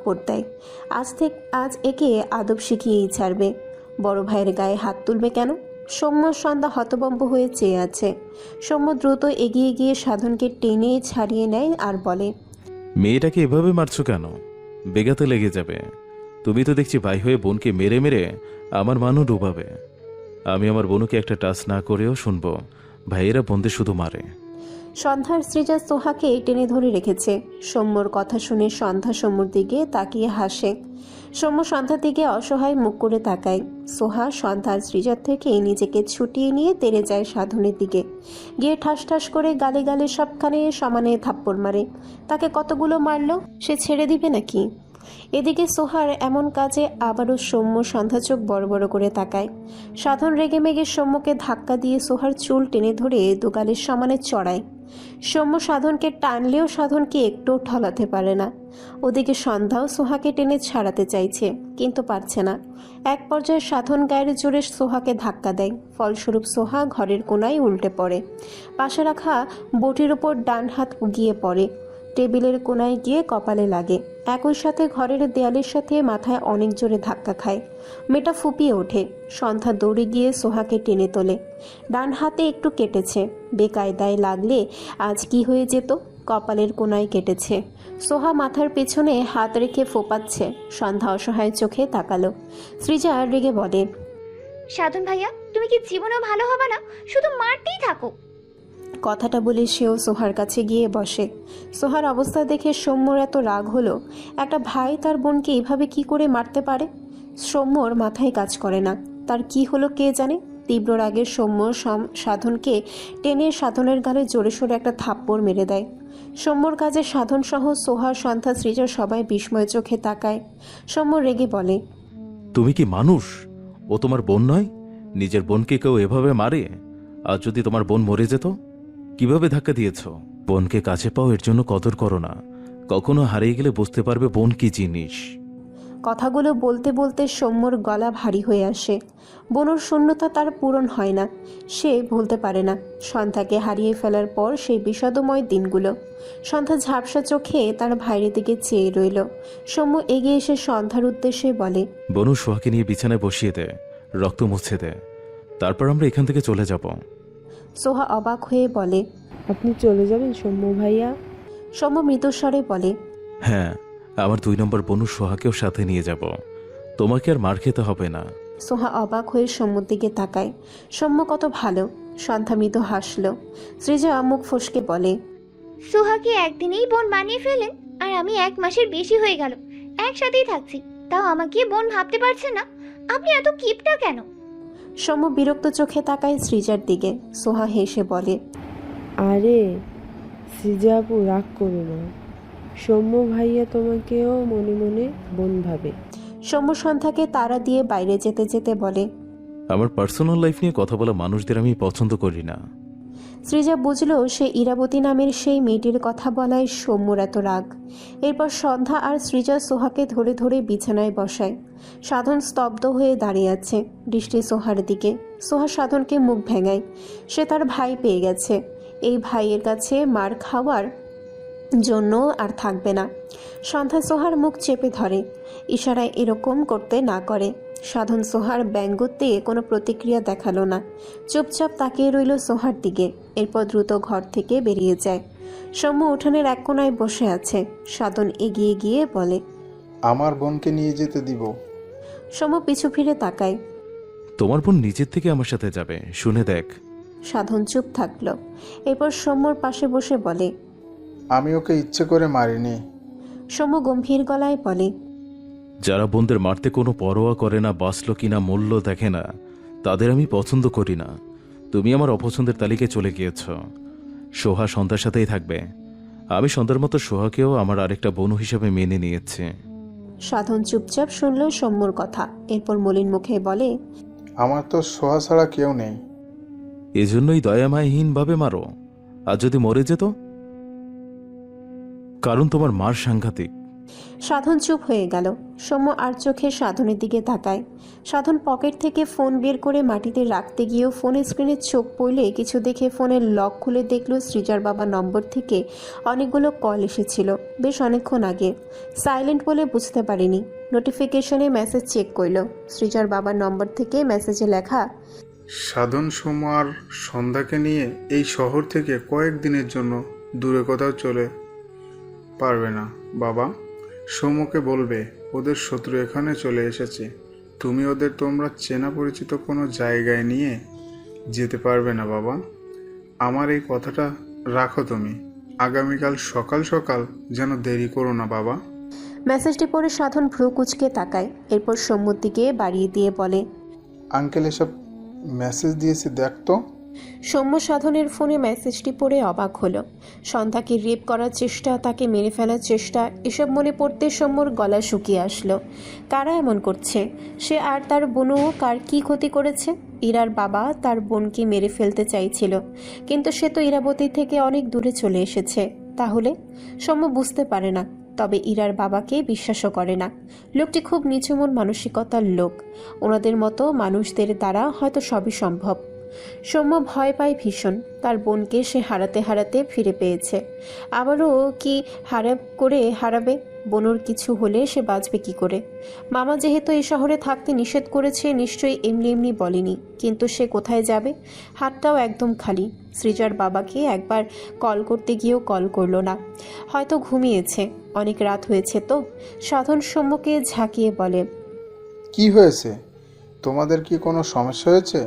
থাপ্পড় দেয়। আজ একে আদব শিখিয়েই ছাড়বে। বড় ভাইয়ের গায়ে হাত তুলবে কেন? সৌম্য সন্ধ্যা হতভম্ব হয়ে চেয়ে আছে। সৌম্য দ্রুত এগিয়ে গিয়ে সাধনকে টেনে ছাড়িয়ে নেয় আর বলে, মেয়েটাকে এভাবে মারছো কেন? বেগাতে লেগে যাবে। তুমি তো দেখছি ভাই হয়ে বোনকে মেরে মেরে আমার মানও ডুবাবে। আমি আমার বোনকে একটা টাচ না করেও শুনবো ভাইয়েরা বোনদের শুধু মারে। সন্ধ্যার সৃজা সোহাকে টেনে ধরে রেখেছে। সৌম্যর কথা শুনে সন্ধ্যা সৌম্যর দিকে তাকিয়ে হাসে। সৌম্য সন্ধ্যার দিকে অসহায় মুখ করে তাকায়। সোহা সন্ধ্যার সৃজার থেকে নিজেকে ছুটিয়ে নিয়ে তেড়ে যায় সাধনের দিকে। গিয়ে ঠাস ঠাস করে গালে গালে সবখানে সমানে থাপ্পড় মারে। তাকে কতগুলো মারলো, সে ছেড়ে দিবে নাকি? এদিকে সোহার এমন কাজে আবারও সৌম্য সন্ধ্যা চোখ বড় বড় করে তাকায়। সাধন রেগে মেগে সৌম্যকে ধাক্কা দিয়ে সোহার চুল টেনে ধরে দুগালের সমানে চড়ায়। সৌম্য সাধনকে টানলেও সাধনকে একটু ঠলাতে পারে না। ওদিকে সন্ধ্যাও সোহাকে টেনে ছাড়াতে চাইছে, কিন্তু পারছে না। এক পর্যায়ে সাধন গায়ের জোরে সোহাকে ধাক্কা দেয়। ফলস্বরূপ সোহা ঘরের কোনায় উল্টে পড়ে। পাশে রাখা বটির ওপর ডান হাত গিয়ে পড়ে। টেবিলের কোনায় গিয়ে কপালে লাগে। একই সাথে ঘরের দেয়ালের সাথে মাথায় অনেক জোরে ধাক্কা খায়। মেয়েটা ফুপিয়ে ওঠে। সন্ধ্যা দৌড়ে গিয়ে সোহাকে টেনে তোলে। ডান হাতে একটু কেটেছে। বেকায়দায় লাগলে আজ কি হয়ে যেত? কপালের কোনায় কেটেছে। সোহা মাথার পেছনে হাত রেখে ফোপাচ্ছে। সন্ধ্যা অসহায় চোখে তাকালো। সৃজা রেগে বলে, সাধন ভাইয়া, তুমি কি জীবনেও ভালো হবে না? শুধু মারতেই থাকো। কথাটা বলে সেও সোহার কাছে গিয়ে বসে। সোহার অবস্থা দেখে সৌম্যর এত রাগ হলো। একটা ভাই তার বোনকে এভাবে কি করে মারতে পারে? সৌম্যর মাথায় কাজ করে না। তার কি হলো কে জানে। তীব্র রাগের সৌম্য সাধনকে টেনে সাধনের গালে জোরে সোরে একটা থাপ্পড় মেরে দেয়। সৌম্যর কাজে সাধন সহ সোহার সন্ধ্যা সৃজা সবাই বিস্ময় চোখে তাকায়। সৌম্য রেগে বলে, তুমি কি মানুষ? ও তোমার বোন নয়? নিজের বোনকে কেউ এভাবে মারে? আর যদি তোমার বোন মরে যেত? কিভাবে ধাক্কা দিয়েছ? বোনকে কাছে পাও, এর জন্য কদর করো না। কখনো হারিয়ে গেলে বুঝতে পারবে বোন কি জিনিস। কথাগুলো বলতে বলতে সৌম্যর গলা ভারী হয়ে আসে। বনুর শূন্যতা তার পূরণ হয় না। সে ভুলতে পারে না সন্ধ্যাকে হারিয়ে ফেলার পর সেই বিষাদময় দিনগুলো। সন্ধ্যা ঝাপসা চোখে তার ভাইয়ের দিকে চেয়ে রইল। সৌম্য এগিয়ে এসে সন্ধ্যার উদ্দেশ্যে বলে, বনু সোহাকে নিয়ে বিছানায় বসিয়ে দে, রক্ত মুছে দে, তারপর আমরা এখান থেকে চলে যাব। সোহা অবাক হয়ে বলে, আপনি চলে যাবেন সৌম্য ভাইয়া? সৌম্য মৃদুস্বরে বলে, হ্যাঁ, আমার 2 নম্বর বনু সোহাকেও সাথে নিয়ে যাব। তোমাকে আর মার খেতে হবে না। সোহা অবাক হয়ে সৌম্যর দিকে তাকায়। সৌম্য কত ভালো। সন্ধ্যা মৃদু হাসল। সৃজা মুখ ফসকে বলে, সোহাকে একদিনেই বোন বানিয়ে ফেলেন, আর আমি 1 মাসের বেশি হয়ে গেল একসাথেই থাকছি, তাও আমাকে বোন ভাবতে পারছেন না? আপনি এত কিপটা কেন? সৌম্য বিরক্ত চোখে তাকায় সৃজার দিকে। সোহা হেসে বলে, আরে সৃজা আপু, রাগ করো না। সৌম্য ভাইয়া তোমাকেও মনে মনে বোন ভাবে। সৌম্য সন্ধ্যাকে তাড়া দিয়ে বাইরে যেতে যেতে বলে, আমার পার্সোনাল লাইফ নিয়ে কথা বলা মানুষদের আমি পছন্দ করি না। সৃজা বুঝল সে ইরাবতী নামের সেই মেয়েটির কথা বলায় সৌম্যর এত রাগ। এরপর সন্ধ্যা আর সৃজা সোহাকে ধরে ধরে বিছানায় বসায়। সাধন স্তব্ধ হয়ে দাঁড়িয়ে আছে, দৃষ্টি সোহার দিকে। সোহা সাধনকে মুখ ভেঙায়। সে তার ভাই পেয়ে গেছে। এই ভাইয়ের কাছে মার খাওয়ার জন্য আর থাকবে না। সন্ধ্যা সোহার মুখ চেপে ধরে, ইশারায় এরকম করতে না করে। সাধন সোহার ব্যঙ্গতে কোনো প্রতিক্রিয়া দেখালো না, চুপচাপ তাকিয়ে রইল সোহার দিকে। এরপর দ্রুত ঘর থেকে বেরিয়ে যায়। সৌম্য উঠানের এক কোনায় বসে আছে। সাধন এগিয়ে গিয়ে বলে, আমার বোনকে নিয়ে যেতে দিব। সৌম্য পিছু ফিরে তাকায়। তোমার বোন নিজের থেকে আমার সাথে যাবে, শুনে দেখ। সাধন চুপ থাকলো। এরপর সৌম্যর পাশে বসে বলে, আমি ওকে ইচ্ছে করে মারিনি। সৌম্য গম্ভীর গলায় বলে, যারা বোনদের মারতে কোনো পরোয়া করে না, বাঁচল কিনা মূল্য দেখে না, তাদের আমি পছন্দ করি না। তুমি আমার অপছন্দের তালিকায় চলে গিয়েছ। সোহা সন্ধ্যার সাথেই থাকবে। আমি সন্ধ্যার মতো সোহাকেও আমার আরেকটা বনু হিসেবে মেনে নিয়েছি। সাধন চুপচাপ শুনল সৌম্যর কথা। এরপর মলিন মুখে বলে, আমার তো সোহা ছাড়া কেউ নেই। এজন্যই দয়ামায়হীন ভাবে মারো। আর যদি মরে যেত? কারণ তোমার মার সাংঘাতিক, সাধন চুপ হয়ে গেল। সৌম্য আর চোখে সাধনের দিকে তাকায়। সাধন পকেট থেকে ফোন বের করে মাটিতে রাখতে গিয়েও ফোনের স্ক্রিনে চোখ পড়লে কিছু দেখে ফোনের লক খুলে দেখল সৃজার বাবার নম্বর থেকে অনেকগুলো কল এসেছিল, বেশ অনেকক্ষণ আগে। সাইলেন্ট বলে বুঝতে পারিনি। নোটিফিকেশনে মেসেজ চেক করল। সৃজার বাবার নম্বর থেকে মেসেজে লেখা, সাধন সৌম্য আর সন্ধ্যাকে নিয়ে এই শহর থেকে কয়েকদিনের জন্য দূরে কোথাও চলে পারবে না বাবা। সৌম্যকে বলবে ওদের শত্রু এখানে চলে এসেছে। তুমি ওদের তোমরা চেনা পরিচিত কোনো জায়গায় নিয়ে যেতে পারবে না বাবা। আমার এই কথাটা রাখো তুমি। আগামীকাল সকাল সকাল যেন দেরি করো না বাবা। মেসেজটি পড়ে সাধন ভ্রু কুচকে তাকায়। এরপর সৌম্যর দিকে বাড়িয়ে দিয়ে বলে, আঙ্কেল এসব মেসেজ দিয়েছে দেখ তো। সৌম্য সাধনের ফোনে মেসেজটি পড়ে অবাক হলো। সন্ধ্যাকে রেপ করার চেষ্টা, তাকে মেরে ফেলার চেষ্টা, এসব মনে পড়তে সৌম্যর গলা শুকিয়ে আসলো। কারা এমন করছে? সে আর তার বোনও কার কী ক্ষতি করেছে? ইরার বাবা তার বোনকে মেরে ফেলতে চাইছিল, কিন্তু সে তো ইরাবতী থেকে অনেক দূরে চলে এসেছে। তাহলে সৌম্য বুঝতে পারে না, তবে ইরার বাবাকে বিশ্বাসও করে না। লোকটি খুব নিচুমন মানসিকতার লোক। ওনাদের মতো মানুষদের দ্বারা হয়তো সবই সম্ভব। সৌম্য ভয় পায় ভীষণ। তার বোনকে সে হারাতে হারাতে ফিরে পেয়েছে, আবারও কি হারাবে? বোনুর কিছু হলে সে বাঁচবে কি করে? মামা যেহেতু এই শহরে থাকতে নিষেধ করেছে, নিশ্চয়ই এমনি এমনি বলেনি। কিন্তু সে কোথায় যাবে? হাতটাও একদম খালি। সৃজার বাবাকে একবার কল করতে গিয়েও কল করলো না, হয়তো ঘুমিয়েছে। অনেক রাত হয়েছে তো। সাধন সৌম্যকে ঝাঁকিয়ে বলে, কি হয়েছে? তোমাদের কি কোনো সমস্যা হয়েছে?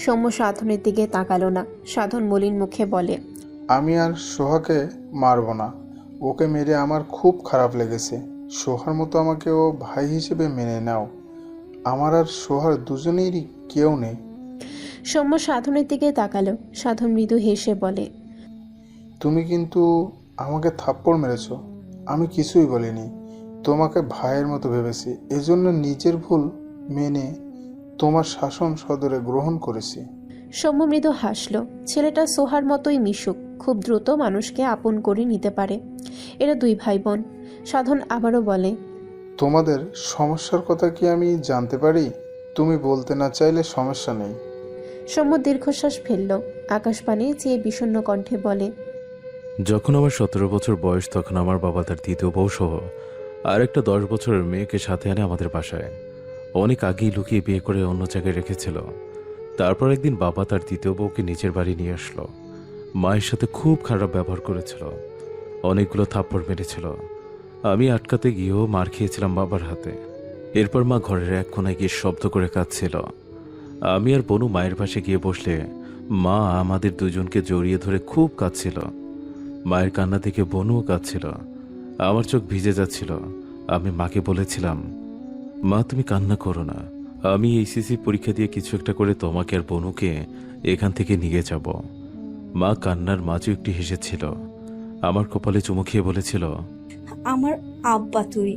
সৌম্য সাধনের দিকে তাকালো না। সাধন মলিন মুখে বলে, আমি আর সোহাকে মারবো না। ওকে মেরে আমার খুব খারাপ লেগেছে। সোহার মতো আমাকে ও ভাই হিসেবে মেনে নাও। আমার আর সোহার দুজনেরই কেউ নেই। সৌম্য সাধনের দিকে তাকালো। সাধন মৃদু হেসে বলে, তুমি কিন্তু আমাকে থাপ্পড় মেরেছো। আমি কিছুই বলিনি। তোমাকে ভাইয়ের মতো ভেবেছি, এজন্য নিজের ভুল মেনে তোমার শাসন সদরে গ্রহণ করেছি। সৌম্য মৃদু হাসল। ছেলেটা সোহার মতোই মিশুক, খুব দ্রুত মানুষকে আপন করে নিতে পারে। এরা দুই ভাই বোন। সাধন আবারও বলে, তোমাদের সমস্যার কথা কি আমি জানতে পারি? তুমি বলতে না চাইলে সমস্যা নেই। সৌম্য দীর্ঘশ্বাস ফেলল। আকাশপানে চেয়ে বিষণ্ণ কণ্ঠে বলে, যখন আমার 17 বছর বয়স, তখন আমার বাবা তার দ্বিতীয় বউ সহ আর একটা 10 বছরের মেয়েকে সাথে আনে আমাদের বাসায়। অনেক আগেই লুকিয়ে বিয়ে করে অন্য জায়গায় রেখেছিল। তারপর একদিন বাবা তার দ্বিতীয় বউকে নিজের বাড়ি নিয়ে আসলো। মায়ের সাথে খুব খারাপ ব্যবহার করেছিল, অনেকগুলো থাপ্পড় মেরেছিল। আমি আটকাতে গিয়েও মার খেয়েছিলাম বাবার হাতে। এরপর মা ঘরের এক কোনায় গিয়ে শব্দ করে কাঁদছিল। আমি আর বনু মায়ের পাশে গিয়ে বসলে মা আমাদের দুজনকে জড়িয়ে ধরে খুব কাঁদছিল। মায়ের কান্না দেখে বনুও কাঁদছিল। আমার চোখ ভিজে যাচ্ছিল। আমি মাকে বলেছিলাম, মা তুমি কান্না করো না, আমি এইচএসসি পরীক্ষা দিয়ে কিছু একটা করে তোমাকে আর বনুকে এখান থেকে নিয়ে যাব। মা কান্নার মাঝেও একটু হেসেছিল। আমার কপালে চুমু খেয়ে বলেছিল, আমার আব্বা তুই,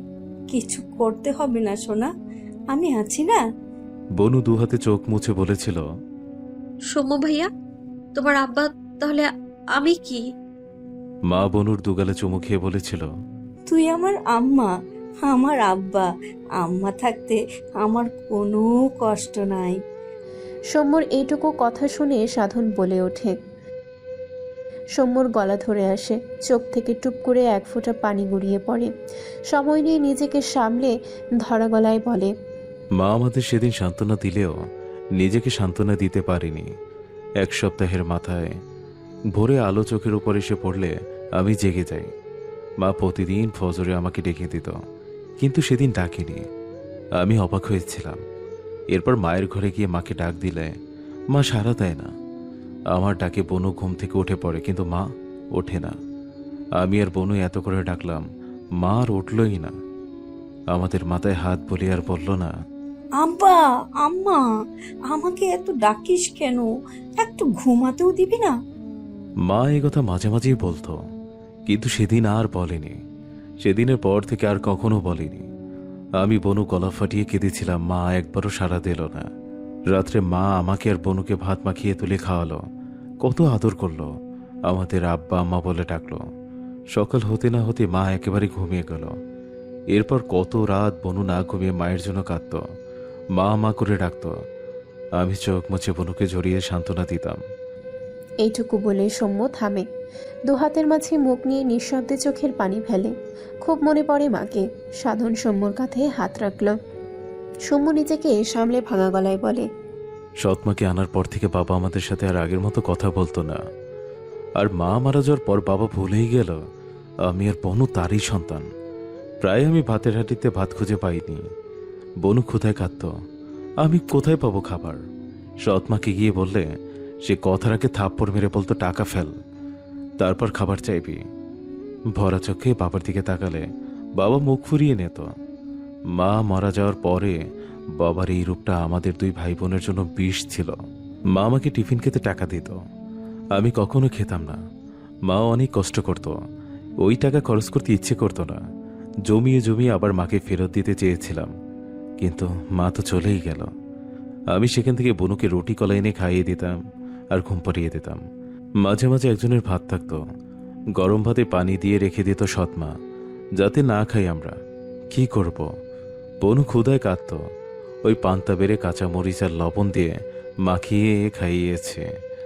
কিছু করতে হবে না সোনা, আমি আছি না। বনু দু হাতে চোখ মুছে বলেছিল, সৌম্য ভাইয়া, তোমার আব্বা তাহলে আমি কি? মা বনুর দুগালে চুমু খেয়ে বলেছিল, তুই আমার আম্মা, আমার আব্বা। আম্মা থাকতে আমার কোনো কষ্ট নাই। সৌম্যর এইটুকু কথা শুনে সাধন বলে ওঠে। সৌম্যর গলা ধরে আসে, চোখ থেকে টুপ করে এক ফোঁটা পানি গড়িয়ে পড়ে। সময় নিয়ে নিজেকে সামলে ধরা গলায় বলে, মা আমাদের সেদিন সান্ত্বনা দিলেও নিজেকে সান্ত্বনা দিতে পারিনি। এক সপ্তাহের মাথায় ভোরে আলো চোখের উপর এসে পড়লে আমি জেগে যাই। মা প্রতিদিন ফজরে আমাকে ডেকে দিত, কিন্তু সেদিন ডাকেনি। আমি অবাক হয়েছিলাম। এরপর মায়ের ঘরে গিয়ে মাকে ডাক দিলে মা সাড়া দেয় না। আমার ডাকে বনু ঘুম থেকে উঠে পড়ে, কিন্তু মা ওঠে না। আমি আর বনু এত করে ডাকলাম, মা আর উঠলই না। আমাদের মাথায় হাত বলি আর বলল না, আব্বা, আম্মা, আমাকে এত ডাকিস কেন? একটু ঘুমাতেও দিবি না? মা এই কথা মাঝে মাঝেই বলতো, কিন্তু সেদিন আর বলেনি। সেদিনের পর থেকে আর কখনো বলেনি। আমি বনু গলা ফাটিয়ে কেঁদেছিলাম, মা একবারও সাড়া দিল না। রাত্রে মা আমাকে আর বনুকে ভাত মাখিয়ে তুলে খাওয়ালো, কত আদর করলো, আমাদের আব্বা আম্মা বলে ডাকলো। সকাল হতে না হতে মা একেবারে ঘুমিয়ে গেল। এরপর কত রাত বনু না ঘুমিয়ে মায়ের জন্য কাঁদত, মা মা করে ডাকত। আমি চোখ মুছে বনুকে জড়িয়ে সান্ত্বনা দিতাম। এইটুকু বলে সৌম্য থামে, দু হাতের মাঝে মুখ নিয়ে নিঃশব্দে চোখের পানি ফেলে। খুব মনে পড়ে মাকে। সাধন সৌম্যর কাঁধে হাত রাখল। সৌম্য নিজেকে সামলে ভাঙা গলায় বলে, সৎমাকে আনার পর থেকে বাবা আমাদের সাথে আর আগের মতো কথা বলতো না। আর মা মারা যাওয়ার পর বাবা ভুলেই গেল আমি আর বনু তারই সন্তান। প্রায় আমি ভাতের হাঁটিতে ভাত খুঁজে পাইনি। বনু কোথায় কাঁদত, আমি কোথায় পাবো খাবার। সৎমাকে গিয়ে বললে সে কথা রাখে থাপ্পড় মেরে বলতো টাকা ফেল, তারপর খাবার চাইবি। ভরা চোখে বাবার দিকে তাকালে বাবা মুখ ফুরিয়ে নিত। মা মারা যাওয়ার পরে বাবার এই রূপটা আমাদের দুই ভাই বোনের জন্য বিষ ছিল। মা আমাকে টিফিন খেতে টাকা দিত, আমি কখনো খেতাম না। মা অনেক কষ্ট করত, ওই টাকা খরচ করতে ইচ্ছে করতো না। জমিয়ে জমিয়ে আবার মাকে ফেরত দিতে চেয়েছিলাম, কিন্তু মা তো চলেই গেল। আমি সেখান থেকে বনুকে রুটি কলা এনে খাইয়ে দিতাম আর ঘুম পাড়িয়ে দিতাম। মাঝে মাঝে একজনের ভাত থাকতো, গরম ভাতে পানি দিয়ে রেখে দিত সৎমা, যাতে না খাই আমরা। কি করব, বনু ক্ষুধায় কাঁদত। ওই পান্তা বেড়ে কাঁচা মরিচ আর লবণ দিয়ে মাখিয়ে খাইয়েছে।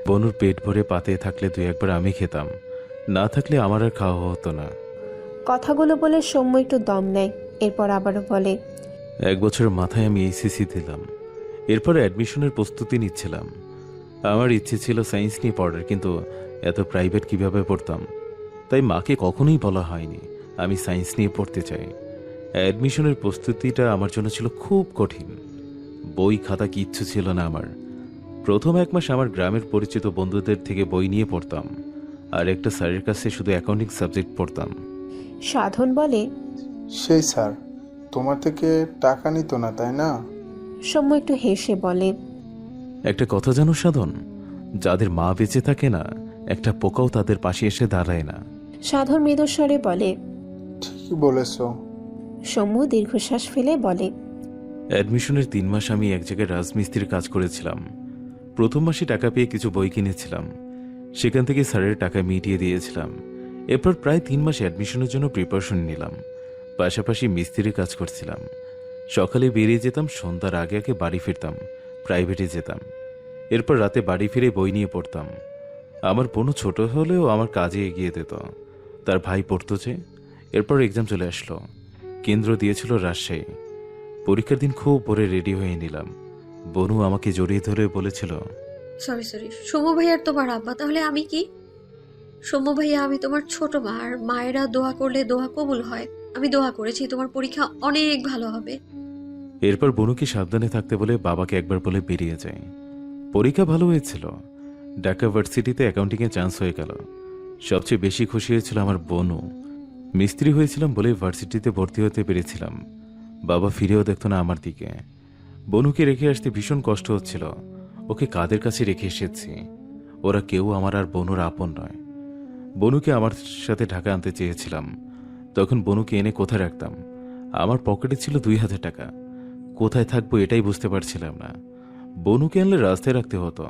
বনুর পেট ভরে পাতে থাকলে দুই একবার আমি খেতাম, না থাকলে আমার আর খাওয়া হতো না। কথাগুলো বলে সৌম্য একটু দম নেয়, এরপর আবারও বলে, 1 বছরের মাথায় আমি এইচএসসি দিলাম। এরপর অ্যাডমিশনের প্রস্তুতি নিচ্ছিলাম। আমার ইচ্ছে ছিল সায়েন্স নিয়ে পড়ার, কিন্তু এত প্রাইভেট কিভাবে পড়তাম। তাই মাকে কখনোই বলা হয়নি আমি সায়েন্স নিয়ে পড়তে চাই। অ্যাডমিশনের প্রস্তুতিটা আমার জন্য ছিল খুব কঠিন। বই খাতা কিচ্ছু ছিল না আমার। প্রথম 1 মাস আমার গ্রামের পরিচিত বন্ধুদের থেকে বই নিয়ে পড়তাম, আর একটা স্যারের কাছে শুধু অ্যাকাউন্টিং সাবজেক্ট পড়তাম। সাধন বলে, সেই স্যার তোমার থেকে টাকা নিত না, তাই না? সৌম্য একটু হেসে বলে, একটা কথা জানো সাধন, যাদের মা বেঁচে থাকে না, একটা পোকাও তাদের পাশে এসে দাঁড়ায় না। সাধন মৃদুস্বরে বলে। ঠিকই বলেছ। সৌম্য দীর্ঘশ্বাস ফেলে বলে, অ্যাডমিশনের 3 মাস আমি এক জায়গায় রাজমিস্ত্রির কাজ করেছিলাম। প্রথম মাসে টাকা পেয়ে কিছু বই কিনেছিলাম, সেখান থেকে স্যারের টাকা মিটিয়ে দিয়েছিলাম। এরপর প্রায় 3 মাস অ্যাডমিশনের জন্য প্রিপারেশন নিলাম, পাশাপাশি মিস্ত্রির কাজ করছিলাম। সকালে বেরিয়ে যেতাম, সন্ধ্যার আগে আগে বাড়ি ফিরতাম, প্রাইভেটে যেতাম। এরপর রাতে বাড়ি ফিরে বই নিয়ে পড়তাম। আমার বোনও ছোট হলেও আমার কাজে এগিয়ে দিত। তার ভাই পড়তো যে। এরপর এক্সাম চলে আসলো, কেন্দ্র দিয়েছিল রাজশাহী। পরীক্ষার দিন খুব ভোরে রেডি হয়ে নিলাম। বনু আমাকে জড়িয়ে ধরে বলেছিল, সরি সৌম্য ভাইয়ার তোমার আব্বা, তাহলে আমি কি? সৌম্য ভাইয়া, আমি তোমার ছোট মা, আর মায়েরা দোয়া করলে দোয়া কবুল হয়। আমি দোয়া করেছি তোমার পরীক্ষা অনেক ভালো হবে। এরপর বনুকে সাবধানে থাকতে বলে বাবাকে একবার বলে বেরিয়ে যায়। পরীক্ষা ভালো হয়েছিল, ঢাকা ভার্সিটিতে অ্যাকাউন্টিংয়ে চান্স হয়ে গেল। সবচেয়ে বেশি খুশি হয়েছিল আমার বনু। মিস্ত্রি হয়েছিলাম বলে ভার্সিটিতে ভর্তি হতে পেরেছিলাম। বাবা ফিরেও দেখত না আমার দিকে। বনুকে রেখে আসতে ভীষণ কষ্ট হচ্ছিল। ওকে কাদের কাছে রেখে এসেছি, ওরা কেউ আমার আর বনুর আপন নয়। বনুকে আমার সাথে ঢাকা আনতে চেয়েছিলাম। তখন বনুকে এনে কোথায় রাখতাম? আমার পকেটে ছিল 2000 টাকা। কোথায় থাকবো এটাই বুঝতে পারছিলাম না। বনুকে আনলে রাস্তায় রাখতে হতো।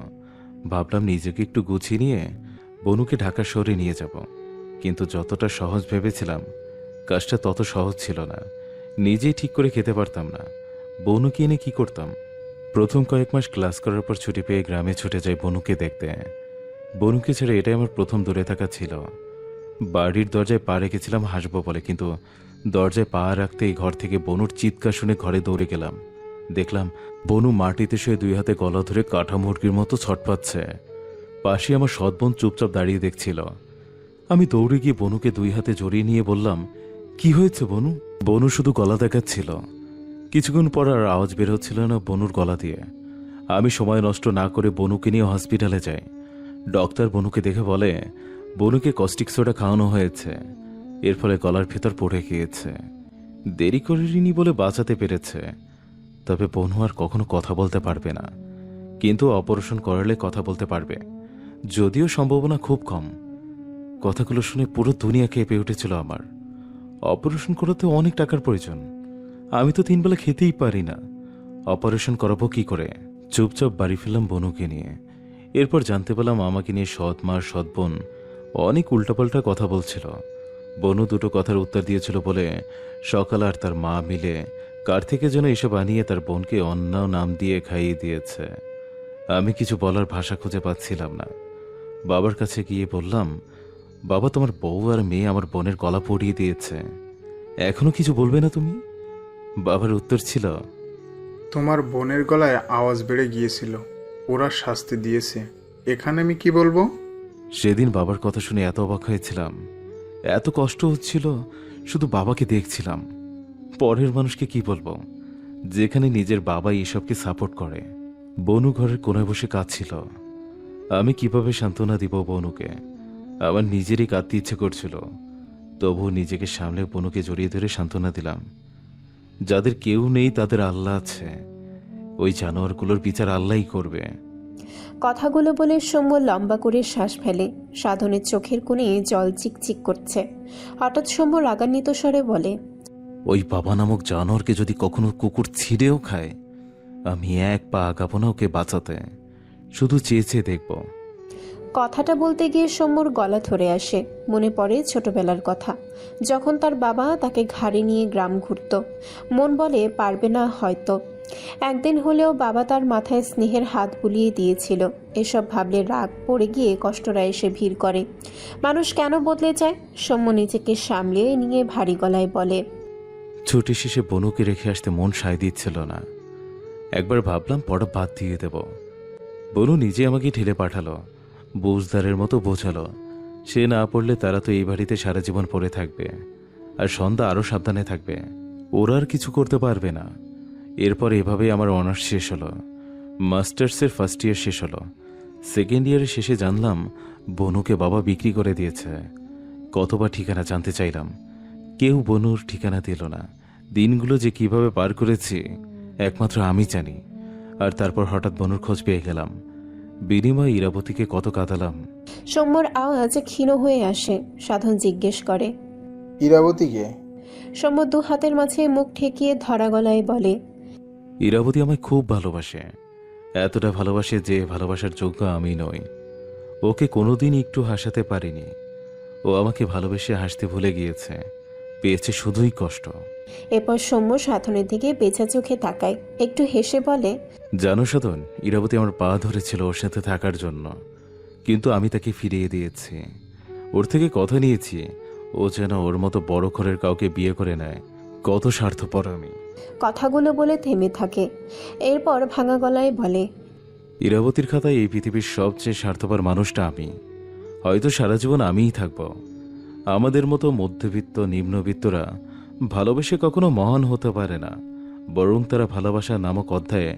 ভাবলাম নিজেকে একটু গুছিয়ে নিয়ে বনুকে ঢাকা শহরে নিয়ে যাব, কিন্তু যতটা সহজ ভেবেছিলাম কাজটা তত সহজ ছিল না। নিজেই ঠিক করে খেতে পারতাম না, বনুকে এনে কি করতাম? প্রথম কয়েক মাস ক্লাস করার পর ছুটি পেয়ে গ্রামে ছুটে যাই বনুকে দেখতে। বনুকে ছেড়ে এটাই আমার প্রথম দূরে থাকা ছিল। বাড়ির দরজায় পা রেখেছিলাম হাসবো বলে, কিন্তু দরজায় পা রাখতেই ঘর থেকে বনুর চিৎকার শুনে ঘরে দৌড়ে গেলাম। দেখলাম বনু মাটিতে শুয়ে 2 হাতে গলা ধরে কাঠা মুরগির মতো ছটফাচ্ছে। পাশে আমার সৎবোন চুপচাপ দাঁড়িয়ে দেখছিল। আমি দৌড়ে গিয়ে বনুকে 2 হাতে জড়িয়ে নিয়ে বললাম, কি হয়েছে বনু? বনু শুধু গলা দেখাচ্ছিল। কিছুক্ষণ পর আর আওয়াজ বের হচ্ছিল না বনুর গলা দিয়ে। আমি সময় নষ্ট না করে বনুকে নিয়ে হসপিটালে যাই। ডক্টর বনুকে দেখে বলে, বনুকে কস্টিক সোডা খাওয়ানো হয়েছে, এর ফলে গলার ভেতর পড়ে গিয়েছে। দেরি করিনি বলে বাঁচাতে পেরেছে। তবে বনু আর কখনো কথা বলতে পারবে না, কিন্তু অপারেশন করালে কথা বলতে পারবে, যদিও সম্ভাবনা খুব কম। কথাগুলো শুনে পুরো দুনিয়া কেঁপে উঠেছিল আমার। অপারেশন করাতে অনেক টাকার প্রয়োজন, আমি তো 3 বেলা খেতেই পারি না, অপারেশন করাবো কি করে? চুপচাপ বাড়ি ফিরলাম বনুকে নিয়ে। এরপর জানতে পারলাম আমাকে নিয়ে সৎ মা সৎ বোন অনেক উল্টাপাল্টা কথা বলছিল। বনু দুটো কথার উত্তর দিয়েছিল বলে সকাল আর তার মা মিলে কার থেকে যেন এসব আনিয়ে তার বোনকে অন্য নাম দিয়ে খাইয়ে দিয়েছে। আমি কিছু বলার ভাষা খুঁজে পাচ্ছিলাম না। বাবার কাছে গিয়ে বললাম, বাবা, তোমার বউ আর মেয়ে আমার বোনের গলা পরিয়ে দিয়েছে, এখনো কিছু বলবে না তুমি? বাবার উত্তর ছিল, তোমার বোনের গলায় আওয়াজ বেড়ে গিয়েছিল, ওরা শাস্তি দিয়েছে, এখানে আমি কি বলবো? সেদিন বাবার কথা শুনে এত অবাক হয়েছিলাম, এত কষ্ট হচ্ছিল, শুধু বাবাকে দেখছিলাম। পরের মানুষকে কি বলবো, যেখানে নিজের বাবাই এসবকে সাপোর্ট করে। বনু ঘরের কোনায় বসে কাঁদছিল। আমি কিভাবে সান্ত্বনা দিব বনুকে? আমার নিজেরই কাঁদতে ইচ্ছে করছিল, তবু নিজেকে সামলে বনুকে জড়িয়ে ধরে সান্ত্বনা দিলাম। যাদের কেউ নেই তাদের আল্লাহ আছে, ওই জানোয়ারগুলোর বিচার আল্লাহই করবে। কথাগুলো বলে সৌম্য লম্বা করে শ্বাস ফেলে। সাধনের চোখের কোণে জল চিকচিক করছে। হঠাৎ সৌম্য রাগান্বিত স্বরে বলে, ওই বাবা নামক জানোয়ারকে যদি কখনো কুকুর ছিঁড়েও খায়, আমি এক পা আগাবো না ওকে বাঁচাতে, শুধু চেয়ে চেয়ে দেখব। কথাটা বলতে গিয়ে সৌম্যর গলা ধরে আসে। মনে পড়ে ছোটবেলার কথা, যখন তার বাবা তাকে ঘাড়ে নিয়ে গ্রাম ঘুরত। মন বলে পারবে না হয়তো। একদিন হলেও বাবা তার মাথায় স্নেহের হাত বুলিয়ে দিয়েছিল। এসব ভাবলে রাগ পড়ে গিয়ে কষ্টরা এসে ভিড় করে। মানুষ কেন বদলে যায়? সৌম্য নিজেকে সামলিয়ে নিয়ে ভারী গলায় বলে, ছুটি শেষে বনুকে রেখে আসতে মন সায় দিচ্ছিল না। একবার ভাবলাম পড়া বাদ দিয়ে দেব। বনু নিজে আমাকে ঠেলে পাঠালো, বুঝদারের মতো বোঝালো, সে না পড়লে তারা তো এই বাড়িতে সারা জীবন পড়ে থাকবে, আর সন্ধ্যা আরও সাবধানে থাকবে, ওরা আর কিছু করতে পারবে না। এরপর এভাবেই আমার অনার্স শেষ হলো, মাস্টার্সের ফার্স্ট ইয়ার শেষ হলো। সেকেন্ড ইয়ারের শেষে জানলাম বনুকে বাবা বিক্রি করে দিয়েছে। কতবার ঠিকানা জানতে চাইলাম, কেউ বনুর ঠিকানা দিল না। দিনগুলো যে কিভাবে পার করেছি একমাত্র আমি জানি। আর তারপর হঠাৎ বনুর খোঁজ পেয়ে গেলাম। বিনিময়ে ইরাবতীকে কত কাঁদালাম। সৌম্যর আওয়াজ ক্ষীণ হয়ে আসে। সাধন জিজ্ঞেস করে, ইরাবতীকে? সৌম্য দু হাতের মাঝে মুখ ঠেকিয়ে ধরা গলায় বলে, ইরাবতী আমায় খুব ভালোবাসে, এতটা ভালোবাসে যে ভালোবাসার যোগ্য আমি নই। ওকে কোনোদিন একটু হাসাতে পারিনি। ও আমাকে ভালোবেসে হাসতে ভুলে গিয়েছে, পেয়েছে শুধুই কষ্ট। এরপর সৌম্য সাধনের দিকে বেচা চোখে তাকায়, একটু হেসে বলে, জানো সাধন, ইরাবতী আমার পা ধরেছিল ওর সাথে থাকার জন্য, কিন্তু আমি তাকে ফিরিয়ে দিয়েছি। ওর থেকে কথা নিয়েছি ও যেন ওর মতো বড় ঘরের কাউকে বিয়ে করে নেয়। কত স্বার্থপর আমি। কথাগুলো বলে থেমে থাকে। এরপর ভাঙা গলায় বলে, ইরাবতীর খাতায় এই পৃথিবীর সবচেয়ে স্বার্থপর মানুষটা আমি। হয়তো সারা জীবন আমিই থাকব। আমাদের মতো মধ্যবিত্ত নিম্নবিত্তরা ভালোবেসে কখনো মহান হতে পারে না, বরং তারা ভালোবাসা নামক অধ্যায়ে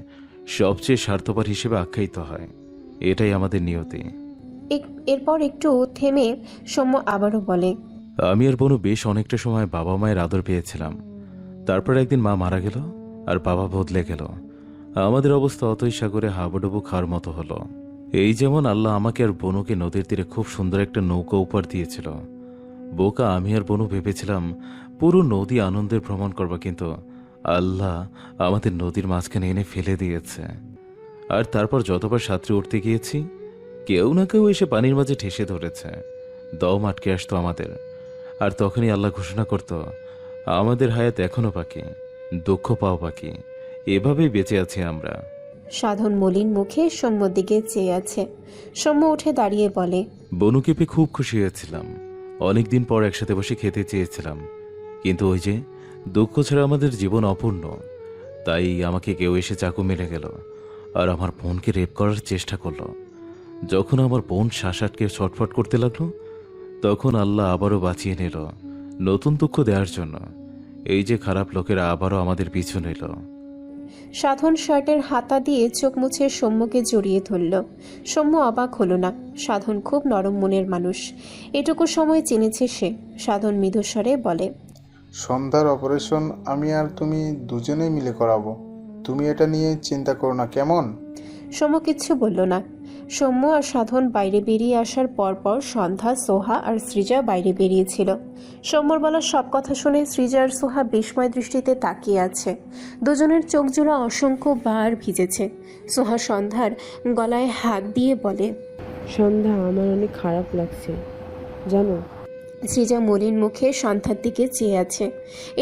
সবচেয়ে স্বার্থপর হিসেবে আখ্যায়িত হয়। এটাই আমাদের নিয়তি। এরপর একটু থেমে সৌম্য আবারও বলে, আমি আর বনু বেশ অনেকটা সময় বাবা মায়ের আদর পেয়েছিলাম। তারপর একদিন মা মারা গেল আর বাবা বদলে গেল। আমাদের অবস্থা অতই সাগরে হাবুডুবু খাওয়ার মতো হলো। এই যেমন আল্লাহ আমাকে আর বনুকে নদীর তীরে খুব সুন্দর একটা নৌকা উপহার দিয়েছিল। বোকা আমি আর বনু ভেবেছিলাম পুরো নদী আনন্দের ভ্রমণ করবো, কিন্তু আল্লাহ আমাদের নদীর মাঝখানে এনে ফেলে দিয়েছে। আর তারপর যতবার সাঁতরে উঠতে গিয়েছি, কেউ না কেউ এসে পানির মাঝে ঠেসে ধরেছে, দম আটকে আসতো আমাদের। আর তখনই আল্লাহ ঘোষণা করত, আমাদের হায়াত এখনো বাকি, দুঃখ পাও বাকি, এভাবেই বেঁচে আছি আমরা। সাধন মলিন মুখে সৌম্যর দিকে চেয়ে আছে। সৌম্য উঠে দাঁড়িয়ে বলে, বনুকে পেয়ে খুব খুশি হয়েছিলাম। অনেকদিন পর একসাথে বসে খেতে চেয়েছিলাম, কিন্তু ওই যে দুঃখ ছাড়া আমাদের জীবন অপূর্ণ। তাই আমাকে কেউ এসে চাকু মেরে গেল আর আমার বোনকে রেপ করার চেষ্টা করলো। যখন আমার বোন শ্বাস আটকে ছটফট করতে লাগলো, তখন আল্লাহ আবারও বাঁচিয়ে নিল নতুন দুঃখ দেওয়ার জন্য। এই যে খারাপ লোকেরা আবারও আমাদের পিছু নিল। সাধন শার্টের হাতা দিয়ে চোখ মুছে সৌম্যকে জড়িয়ে ধরল। সৌম্য অবাক হলো না। সাধন খুব নরম মনের মানুষ, এটুকু সময় চিনেছে সে। সাধন মৃদুস্বরে বলে, সন্ধ্যার অপারেশন আমি আর তুমি দুজনেই মিলে করাবো, তুমি এটা নিয়ে চিন্তা করো না, কেমন? সৌম্য কিচ্ছু বলল না। সৌম্য আর সাধন বাইরে বেরিয়ে আসার পরপর সন্ধ্যা, সোহা আর সৃজা বাইরে বেরিয়েছিল। সৌম্যর বলা সব কথা শুনে সৃজা আর সোহা বিস্ময় দৃষ্টিতে তাকিয়ে আছে। দুজনের চোখ জোড়া অসংখ্য বার ভিজেছে। সোহা সন্ধ্যার গলায় হাত দিয়ে বলে, সন্ধ্যা, আমার অনেক খারাপ লাগছে জানো। সৃজা মলিন মুখে সন্ধ্যার দিকে চেয়ে আছে।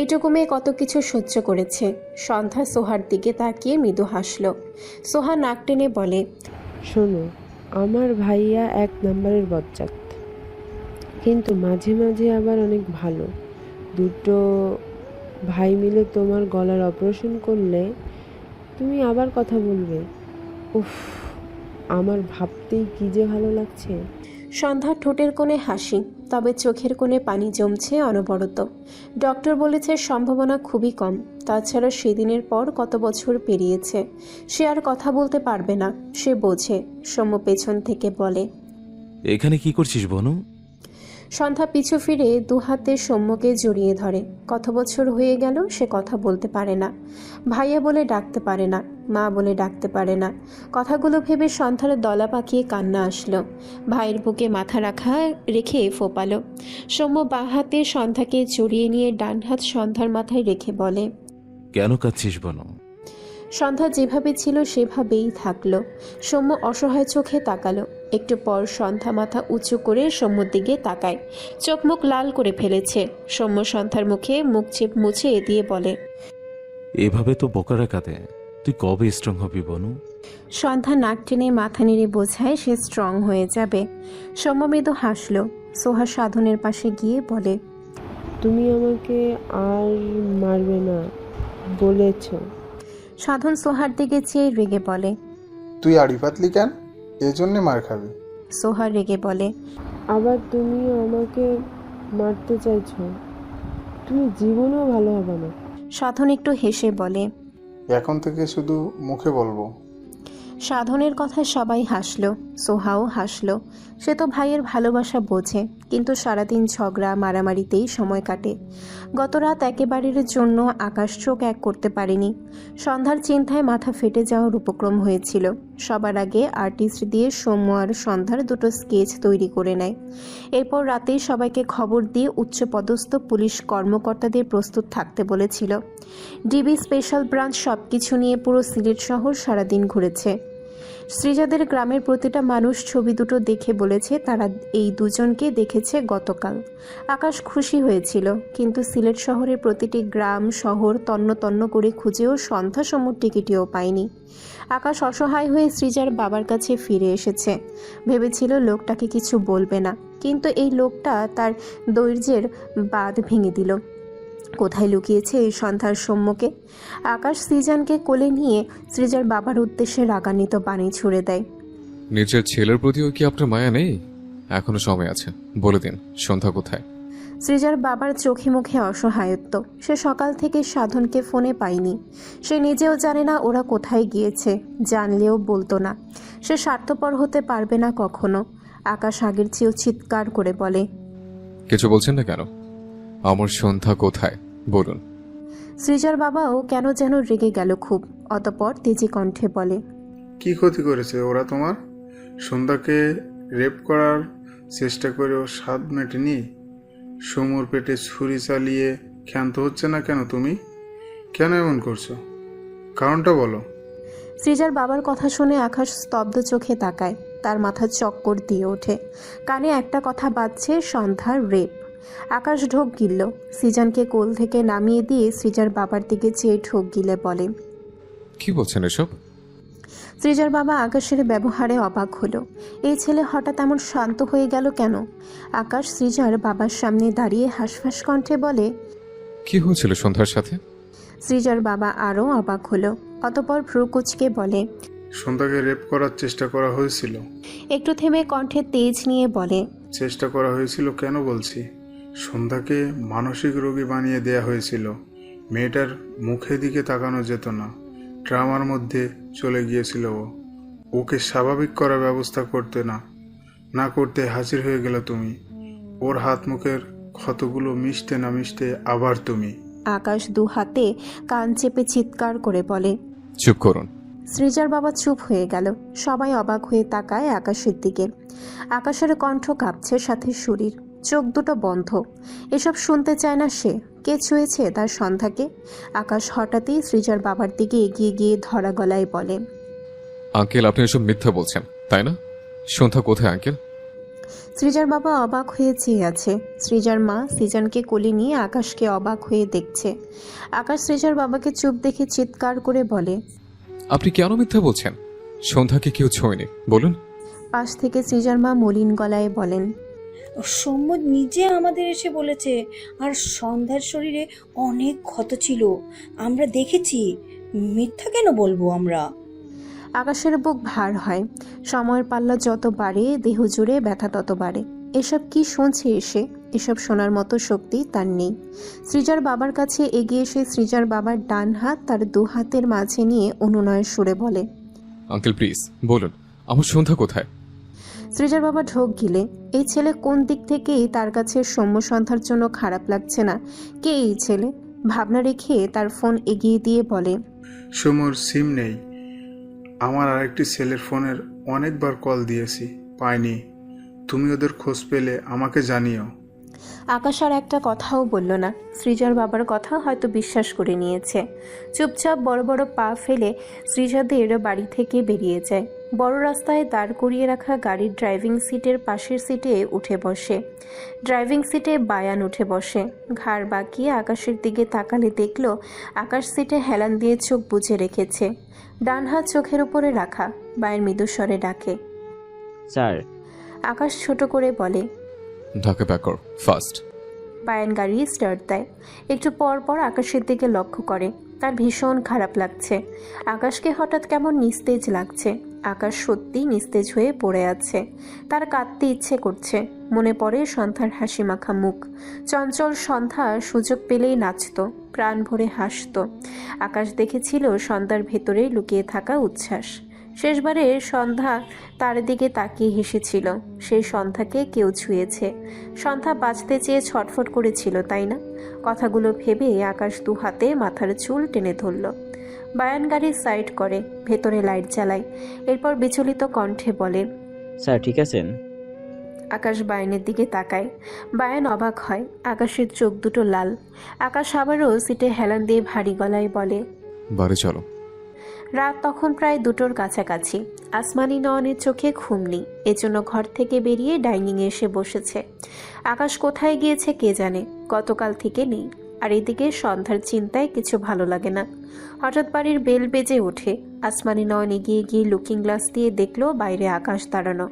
এটুকু মেয়ে কত কিছু সহ্য করেছে। সন্ধ্যা সোহার দিকে তাকিয়ে মৃদু হাসল। সোহা নাক টেনে বলে, শোনো, আমার ভাইয়া 1 নম্বরের বজ্জাত, কিন্তু মাঝে মাঝে আবার অনেক ভালো। দুটো ভাই মিলে তোমার গলার অপারেশন করলে তুমি আবার কথা বলবে। উফ, আমার ভাবতেই কি যে ভালো লাগছে। সন্ধ্যার ঠোঁটের কোণে হাসি, তবে চোখের কোণে পানি জমছে অনবরত। ডক্টর বলেছে সম্ভাবনা খুবই কম। তাছাড়া সেদিনের পর কত বছর পেরিয়েছে, সে আর কথা বলতে পারবে না, সে বোঝে। সৌম্য পেছন থেকে বলে, এখানে কি করছিস বনু? সন্ধ্যা পিছু ফিরে দুহাতে সৌম্যকে জড়িয়ে ধরে। কত বছর হয়ে গেল সে কথা বলতে পারে না, ভাইয়া বলে ডাকতে পারে না, মা বলে ডাকতে পারে না। কথাগুলো ভেবে সন্ধ্যার দলা পাকিয়ে কান্না আসলো। ভাইয়ের বুকে মাথা রেখে ফোপালো। সৌম্য বাঁ হাতে সন্ধ্যাকে জড়িয়ে নিয়ে ডান হাত সন্ধ্যার মাথায় রেখে বলে, কেন কাঁদছিস বনু? সন্ধ্যা যেভাবে ছিল সেভাবেই থাকলো। সৌম্য অসহায় চোখে তাকালো। একটু পর সন্ধ্যা মাথা উঁচু করে সৌম্যর দিকে তাকায়, চোখ মুখ লাল করে ফেলেছে। সৌম্য সন্ধ্যার মুখে মুখ মুছে দিয়ে বলে, এভাবে তো বোকারা কাঁদে। তুই কবে স্ট্রং হবি বনু? সন্ধ্যা নাক টেনে মাথা নেড়ে বোঝায় সে স্ট্রং হয়ে যাবে। সৌম্য মৃদু হাসলো। সোহা সাধনের পাশে গিয়ে বলে, তুমি আমাকে আর মারবে না বলেছ। সাধন সোহার দিকে চেয়ে রেগে বলে, তুই আড়ি পাতলি কেন? এজন্যে মার খাবি। সোহা রেগে বলে, আবার তুমি আমাকে মারতে চাইছো? তুমি জীবনেও ভালো হবে না। সাধন একটু হেসে বলে, এখন থেকে শুধু মুখে বলবো। সাধনের কথায় সবাই হাসলো, সোহাও হাসলো। সে তো ভাইয়ের ভালোবাসা বোঝে, কিন্তু সারাদিন ঝগড়া মারামারিতেই সময় কাটে। গত রাত একেবারের জন্য আকাশ চোখ এক করতে পারেনি। সন্ধ্যার চিন্তায় মাথা ফেটে যাওয়ার উপক্রম হয়েছিল। সবার আগে আর্টিস্ট দিয়ে সৌম্য আর সন্ধ্যার দুটো স্কেচ তৈরি করে নেয়। এরপর রাতেই সবাইকে খবর দিয়ে উচ্চপদস্থ পুলিশ কর্মকর্তাদের প্রস্তুত থাকতে বলেছিল। ডিবি স্পেশাল ব্রাঞ্চ সব কিছু নিয়ে পুরো সিলেট শহর সারাদিন ঘুরেছে। সৃজাদের গ্রামের প্রতিটা মানুষ ছবি দুটো দেখে বলেছে তারা এই দুজনকে দেখেছে গতকাল। আকাশ খুশি হয়েছিল, কিন্তু সিলেট শহরের প্রতিটি গ্রাম শহর তন্ন তন্ন করে খুঁজেও সন্ধ্যা সমুর টিকিটিও পায়নি। আকাশ অসহায় হয়ে সৃজার বাবার কাছে ফিরে এসেছে। ভেবেছিল লোকটাকে কিছু বলবে না, কিন্তু এই লোকটা তার ধৈর্যের বাঁধ ভেঙে দিল। কোথায় লুকিয়েছে এই সন্ধ্যার সৌম্যকে? আকাশ সৃজানকে কোলে নিয়ে সৃজার বাবার উদ্দেশ্যে রাগান্বিত বাণী ছুড়ে দেয়, নিজের ছেলের প্রতিও কি আপনার মায়া নেই? এখনো সময় আছে, বলে দিন সন্ধ্যা কোথায়? সৃজার বাবার চোখে মুখে অসহায়ত্ব। সে সকাল থেকে সাধনকে ফোনে পায়নি। সে নিজেও জানে না ওরা কোথায় গিয়েছে, জানলেও বলতো না। সে স্বার্থপর হতে পারবে না কখনো। আকাশ আগের চেয়েও চিৎকার করে বলে, কিছু বলছেন না কেন? আমার সন্ধ্যা কোথায় বলুন। সৃজার বাবাও কেন যেন রেগে গেল খুব। অতঃপর তেজি কণ্ঠে বলে, কি ক্ষতি করেছে ওরা তোমার? সন্ধ্যাকে রেপ করার চেষ্টা করেও স্বাদ মেটেনি? সমুর পেটে ছুরি চালিয়ে ক্ষান্ত হচ্ছে না কেন তুমি? কেন এমন করছো? কারণটা বলো। সৃজার বাবার কথা শুনে আকাশ স্তব্ধ চোখে তাকায়। তার মাথা চক্কর দিয়ে ওঠে। কানে একটা কথা বাজছে, সন্ধ্যার রেপ। আকাশ ঢোক গিলল। সৃজানকে কোল থেকে নামিয়ে দিয়ে সৃজার বাবার দিকে চেয়ে ঢোক গিলে বলে, কি বলছেন এসব? সৃজার বাবা আকাশের ব্যবহারে অবাক হলো। এই ছেলে হঠাৎ এমন শান্ত হয়ে গেল কেন? আকাশ সৃজার বাবার সামনে দাঁড়িয়ে হাঁসফাঁস কণ্ঠে বলে, কি হয়েছিল সন্ধ্যার সাথে? সৃজার বাবা আরও অবাক হলো। অতঃপর ভ্রু কুঁচকে বলে, সন্ধ্যাকে রেপ করার চেষ্টা করা হয়েছিল। একটু থেমে কণ্ঠে তেজ নিয়ে বলে, চেষ্টা করা হয়েছিল কেন বলছি? সন্ধ্যাকে মানসিক রোগী বানিয়ে দেয়া হয়েছিল। মেয়েটার মুখের দিকে তাকানো যেত না। ড্রামার মধ্যে চলে গিয়েছিল ও। ওকে স্বাভাবিক করার ব্যবস্থা করতে না করতে হাজির হয়ে গেল তুমি। ওর হাত মুখের ক্ষতগুলো মিশতে না মিশতে আবার তুমি। আকাশ দু হাতে কান চেপে চিৎকার করে বলে, চুপ করুন। সৃজার বাবা চুপ হয়ে গেল। সবাই অবাক হয়ে তাকায় আকাশের দিকে। আকাশের কণ্ঠ কাঁপছে, সাথে শরীর, চোখ দুটো বন্ধ। এসব শুনতে চায় না সে। কে ছুঁয়েছে তার সন্ধ্যাকে? আকাশ হঠাৎই সৃজার বাবার দিকে এগিয়ে গিয়ে ধরা গলায় বলে, আঙ্কেল, আপনি এসব মিথ্যা বলছেন তাই না? সন্ধ্যা কোথায় আঙ্কেল? সৃজার বাবা অবাক হয়ে চেয়ে আছে। সৃজার মা সৃজনকে কোলে নিয়ে আকাশকে অবাক হয়ে দেখছে। আকাশ সৃজার বাবাকে চুপ দেখে চিৎকার করে বলে, আপনি কেন মিথ্যা বলছেন? সন্ধ্যাকে কেউ ছোঁয়নি, বলুন। পাশ থেকে সৃজার মা মলিন গলায় বলেন, সৌম্য নিজে আমাদের এসে বলেছে, আর সন্ধ্যার শরীরে অনেক ক্ষত ছিল, আমরা দেখেছি। মিথ্যা কেন বলবো আমরা? আকাশের বুক ভার হয়। সময়ের পাল্লা যত বাড়ে দেহ জুড়ে ব্যথা তত বাড়ে। এসব কি শুনছে এসে? এসব শোনার মতো শক্তি তার নেই। সৃজার বাবার কাছে এগিয়ে এসে সৃজার বাবার ডান হাত তার দু হাতের মাঝে নিয়ে অনুনয়ের সুরে বলে, আঙ্কেল প্লিজ বলুন, আমার সন্ধ্যা কোথায়? সৃজার বাবা ঢোক গিলে, এই ছেলে কোন দিক থেকেই তার কাছে সৌম্য সন্ধ্যার জন্য খারাপ লাগছে না। কে এই ছেলে? ভাবনা রেখে তার ফোন এগিয়ে দিয়ে বলে, সৌম্যর সিম নেই। আমার আরেকটি ছেলের ফোনের অনেকবার কল দিয়েছি, পাইনি। তুমি ওদের খোঁজ পেলে আমাকে জানিও। আকাশ আর একটা কথাও বলল না। সৃজার বাবার কথা হয়তো বিশ্বাস করে নিয়েছে। চুপচাপ বড় বড় পা ফেলে সৃজাদের বাড়ি থেকে বেরিয়ে যায়। বড় রাস্তায় দাঁড় করিয়ে রাখা গাড়ির ড্রাইভিং সিটের পাশের সিটে উঠে বসে। ড্রাইভিং সিটে বায়ান উঠে বসে। ঘাড় বাঁকিয়ে আকাশের দিকে তাকালে দেখল আকাশ সিটে হেলান দিয়ে চোখ বুজে রেখেছে। ডান হাত চোখের উপরে রাখা। বায়ের মৃদুস্বরে ডাকে, স্যার। আকাশ ছোট করে বলে, ঢাকা ব্যাক কর ফাস্ট। বায়ান গাড়ি স্টার্ট দেয়। একটু পর পর আকাশের দিকে লক্ষ্য করে। তার ভীষণ খারাপ লাগছে। আকাশকে হঠাৎ কেমন নিস্তেজ লাগছে। আকাশ সত্যি নিস্তেজ হয়ে পড়ে আছে। তার কাঁদতে ইচ্ছে করছে। মনে পড়ে সন্ধ্যার হাসি মাখা মুখ। চঞ্চল সন্ধ্যা সুযোগ পেলেই নাচত, প্রাণ ভরে হাসত। আকাশ দেখেছিল সন্ধ্যার ভেতরে লুকিয়ে থাকা উচ্ছ্বাস। শেষবারে সন্ধ্যা তার দিকে তাকিয়ে হেসেছিল। সেই সন্ধ্যাকে কেউ ছুঁয়েছে। সন্ধ্যা বাঁচতে চেয়ে ছটফট করেছিল, তাই না? কথাগুলো ভেবে আকাশ দু হাতে মাথার চুল টেনে ধরল। বায়ান গাড়ি সাইড করে, ভেতরে লাইট জ্বালায়। এরপর বিচলিত কণ্ঠে বলে, স্যার ঠিক আছেন? আকাশ বায়ানের দিকে তাকায়। বায়ান অবাক হয়। আকাশের চোখ দুটো লাল। আকাশ আবারও সিটে হেলান দিয়ে ভারী গলায় বলে, বাড়ি চলো। রাত তখন প্রায় 2টোর কাছাকাছি। আসমানি নয়নের চোখে ঘুম নেই, এজন্য ঘর থেকে বেরিয়ে ডাইনিংয়ে এসে বসেছে। আকাশ কোথায় গিয়েছে কে জানে, গতকাল থেকে নেই। আর এদিকে সন্ধ্যার চিন্তায় কিছু ভালো লাগে না। হঠাৎ বাড়ির বেল বেজে ওঠে। আসমানি নয়ন এগিয়ে গিয়ে লুকিং গ্লাস দিয়ে দেখলো বাইরে আকাশ দাঁড়ানো।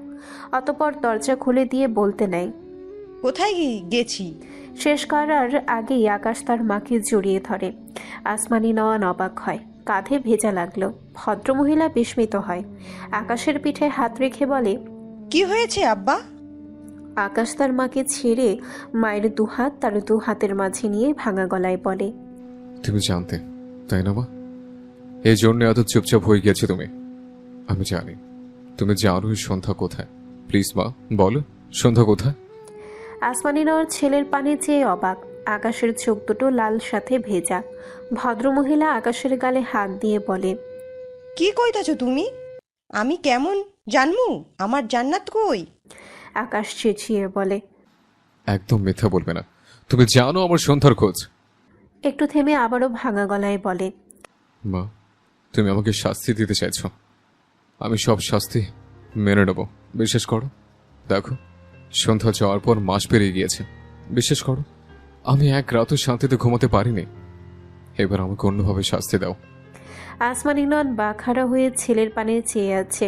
অতপর দরজা খুলে দিয়ে বলতে নেয়, কোথায় গেছি? শেষ করার আগেই আকাশ তার মাকে জড়িয়ে ধরে। আসমানি নয়ন অবাক হয়, কাঁধে ভেজা লাগলো। ভদ্রমহিলা বিস্মিত হয়। আকাশের পিঠে হাত রেখে বলে, কি হয়েছে আব্বা? আকাশ তার মাকে ছেড়ে মায়ের দুহাত তার দু হাতের মাঝে নিয়ে ভাঙা গলায় বলে, তুমি জানতে, তাই না মা? এই জন্য এত চুপচাপ হয়ে গেছে তুমি। আমি জানি তুমি জানো সন্ধ্যা কোথায়। প্লিজ মা বলো, সন্ধ্যা কোথায়? আসমানি নয়ন ছেলের পানে চেয়ে অবাক। আকাশের চোখ দুটো লাল সাথে ভেজা। ভদ্রমহিলা আকাশের গালে হাত দিয়ে বলে, কি কইতাছো তুমি? আমি কেমন জানমু আমার জান্নাত কই? আকাশ চেঁচিয়ে বলে, একদম মিথ্যা বলবে না। তুমি জানো আমার সন্ধ্যার খোঁজ। একটু থেমে আবারও ভাঙা গলায় বলে, মা তুমি আমাকে শাস্তি দিতে চাইছো। আমি সব শাস্তি মেনে নেব, বিশ্বাস করো। দেখো সন্ধ্যা যাওয়ার পর মাস পেরিয়ে গিয়েছে, বিশ্বাস করো আমি এক রাতও শান্তিতে ঘুমাতে পারিনি। এবার আমাকে অন্যভাবে শাস্তি দাও। আসমানি নয়ন বাখারা হয়ে ছেলের পানে চেয়ে আছে।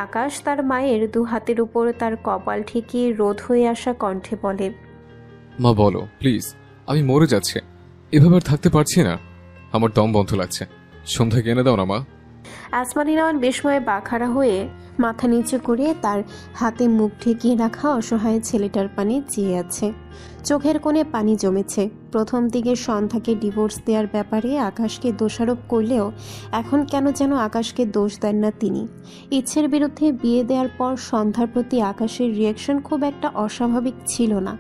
আকাশ তার মায়ের দু হাতের উপর তার কপাল ঠেকিয়ে রোধ হয়ে আসা কণ্ঠে বলে, মা বলো প্লিজ, আমি মরে যাচ্ছি, এভাবে আর থাকতে পারছি না। আমার দম বন্ধ লাগছে, সন্ধ্যা এনে দাও না মা। আসমানি নয়ন বিস্ময়ে বাখারা হয়ে মাথা নিচু করে তার হাতে মুখ ঠেকিয়ে রাখা অসহায় ছেলেটার পানে চেয়ে আছে। চোখের কোণে পানি জমেছে। প্রথম দিকে সন্ধ্যাকে ডিভোর্স দেওয়ার ব্যাপারে আকাশকে দোষারোপ করলেও এখন কেন যেন আকাশকে দোষ দেন না তিনি। ইচ্ছের বিরুদ্ধে বিয়ে দেওয়ার পর সন্ধ্যার প্রতি আকাশের রিয়াকশন খুব একটা অস্বাভাবিক ছিল না।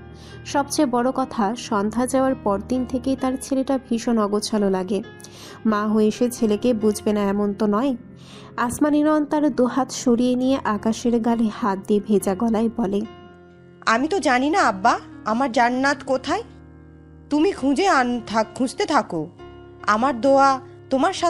সবচেয়ে বড় কথা, সন্ধ্যা যাওয়ার পরদিন থেকেই তার ছেলেটা ভীষণ অগোছালো লাগে। মা হয়ে সে ছেলেকে বুঝবে না এমন তো নয়। আসমানি নয়ন তার দুহাত সরিয়ে নিয়ে আকাশের গালে হাত দিয়ে ভেজা গলায় বলে, আমি তো জানি না আব্বা আমার জান্নাত কোথায়। তুমি খুঁজতে থাকো। আমার দোয়া তোমার সাথে